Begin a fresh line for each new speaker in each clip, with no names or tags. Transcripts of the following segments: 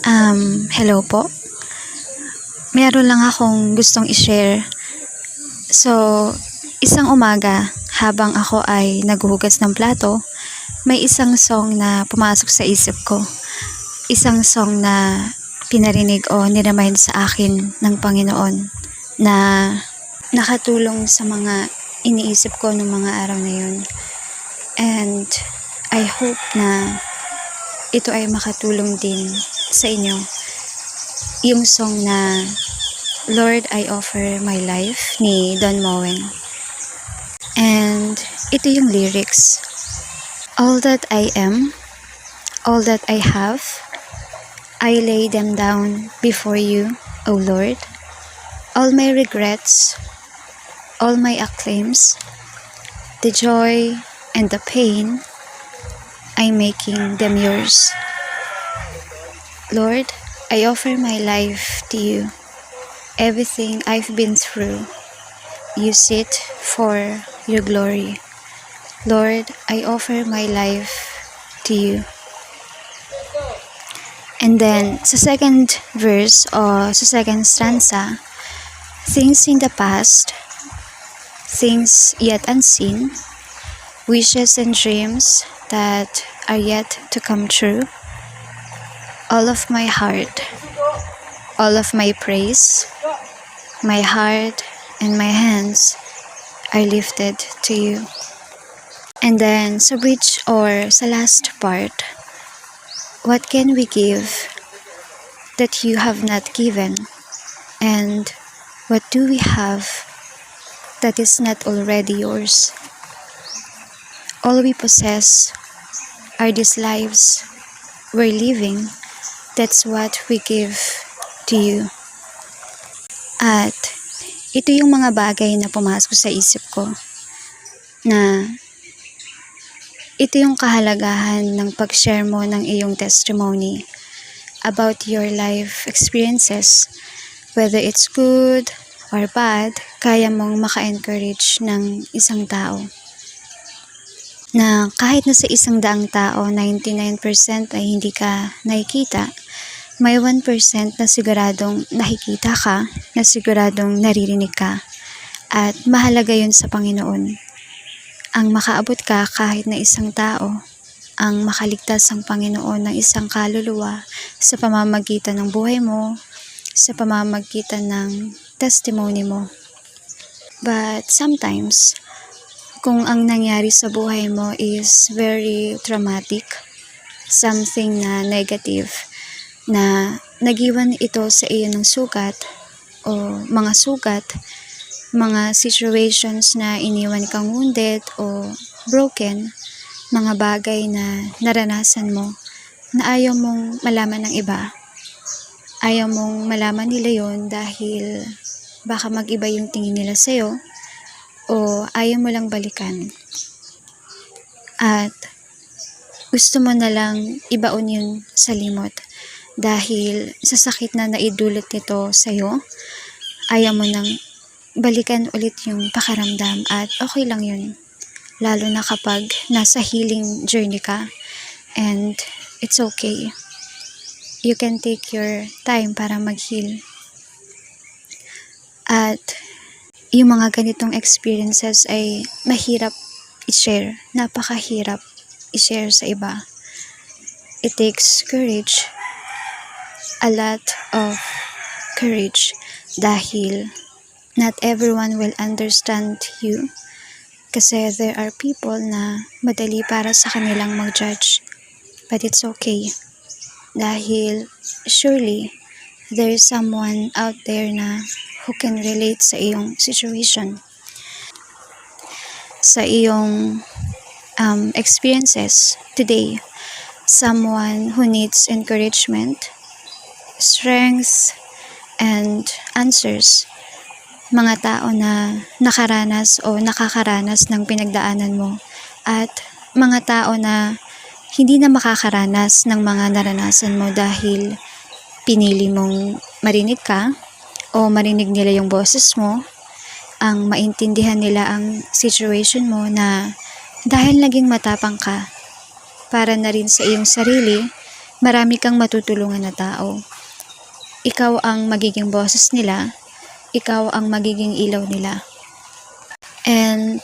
Hello po. Meron lang akong gustong i-share. So, isang umaga, habang ako ay naghuhugas ng plato, may isang song na pumasok sa isip ko. Isang song na pinarinig o niremind sa akin ng Panginoon na nakatulong sa mga iniisip ko ng mga araw na yun. And I hope na ito ay makatulong din sa inyo. Yung song na Lord, I Offer My Life ni Don Moen. And ito yung lyrics. All that I am, all that I have, I lay them down before you, O Lord. All my regrets, all my acclaims, the joy and the pain, I'm making them yours. Lord, I offer my life to you. Everything I've been through, use it for your glory. Lord, I offer my life to you. And then, sa second verse o sa second stanza, things in the past, things yet unseen, wishes and dreams that are yet to come true, all of my heart, all of my praise, my heart and my hands are lifted to you. And then sa bridge or sa last part, what can we give that you have not given? And what do we have that is not already yours? All we possess are these lives we're living. That's what we give to you. At ito yung mga bagay na pumasok sa isip ko na ito yung kahalagahan ng pag-share mo ng iyong testimony about your life experiences. Whether it's good or bad, kaya mong maka-encourage ng isang tao. Na kahit na sa 100 tao, 99% ay hindi ka nakikita, may 1% na siguradong nakikita ka, na siguradong naririnig ka. At mahalaga yun sa Panginoon. Ang makaabot ka kahit na isang tao, ang makaligtas ang Panginoon ng isang kaluluwa sa pamamagitan ng buhay mo, sa pamamagitan ng testimony mo. But sometimes, kung ang nangyari sa buhay mo is very traumatic, something na negative, na nagiwan ito sa iyo ng sugat o mga sugat, mga situations na iniwan kang wounded o broken, mga bagay na naranasan mo na ayaw mong malaman ng iba. Ayaw mong malaman nila yon dahil baka mag-iba yung tingin nila sa'yo o ayaw mo lang balikan. At gusto mo na lang ibaon yun sa limot dahil sa sakit na naidulot nito sa'yo, ayaw mo nang balikan ulit yung pakaramdam at okay lang yun. Lalo na kapag nasa healing journey ka and it's okay. You can take your time para mag-heal. At yung mga ganitong experiences ay mahirap i-share. Napakahirap i-share sa iba. It takes courage. A lot of courage dahil not everyone will understand you kasi there are people na madali para sa kanilang mag-judge. But it's okay dahil surely there is someone out there na who can relate sa iyong situation, sa iyong experiences today. Someone who needs encouragement, strength, and answers. Mga tao na nakaranas o nakakaranas ng pinagdaanan mo at mga tao na hindi na makakaranas ng mga naranasan mo dahil pinili mong marinig ka o marinig nila yung boses mo, ang maintindihan nila ang situation mo na dahil naging matapang ka para na rin sa iyong sarili, marami kang matutulungan na tao. Ikaw ang magiging boses nila, ikaw ang magiging ilaw nila. And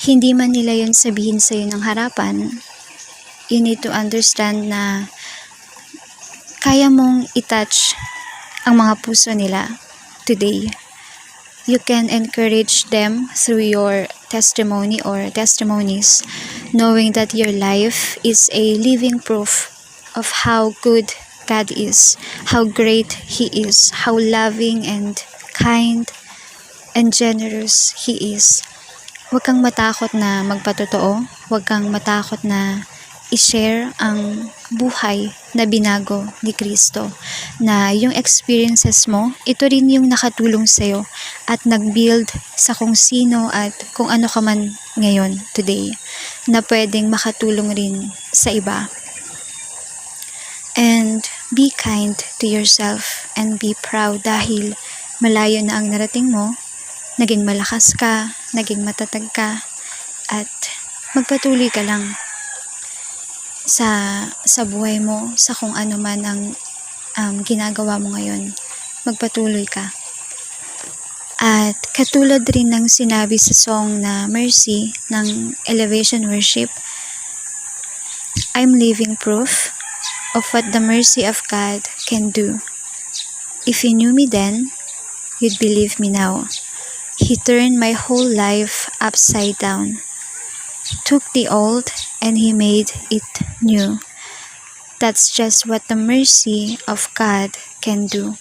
hindi man nila yun sabihin sa'yo ng harapan, you need to understand na kaya mong itouch ang mga puso nila today. You can encourage them through your testimony or testimonies, knowing that your life is a living proof of how good God is, how great He is, how loving and kind and generous He is. Huwag kang matakot na magpatotoo, huwag kang matakot na i-share ang buhay na binago ni Kristo, na yung experiences mo, ito rin yung nakatulong sa'yo at nag-build sa kung sino at kung ano ka man ngayon, today, na pwedeng makatulong rin sa iba. And be kind to yourself and be proud dahil malayo na ang narating mo, naging malakas ka, naging matatag ka, at magpatuloy ka lang sa buhay mo, sa kung ano man ang ginagawa mo ngayon. Magpatuloy ka. At katulad rin ng sinabi sa song na Mercy ng Elevation Worship, I'm living proof of what the mercy of God can do. If you knew me then, you'd believe me now. He turned my whole life upside down, took the old and He made it new. That's just what the mercy of God can do.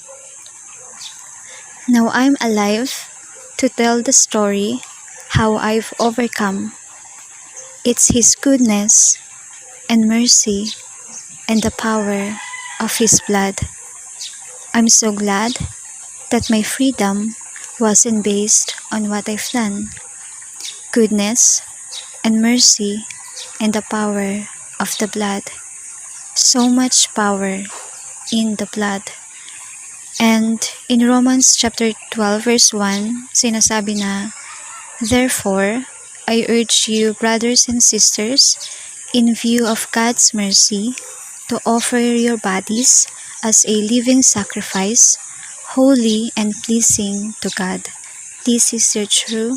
Now I'm alive to tell the story how I've overcome. It's His goodness and mercy and the power of His blood. I'm so glad that my freedom wasn't based on what I've done. Goodness and mercy and the power of the blood. So much power in the blood. And in Romans chapter 12 verse 1, sinasabi na, Therefore, I urge you, brothers and sisters, in view of God's mercy, to offer your bodies as a living sacrifice, holy and pleasing to God. This is your true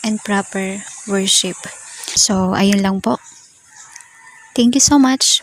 and proper worship. So, ayun lang po. Thank you so much.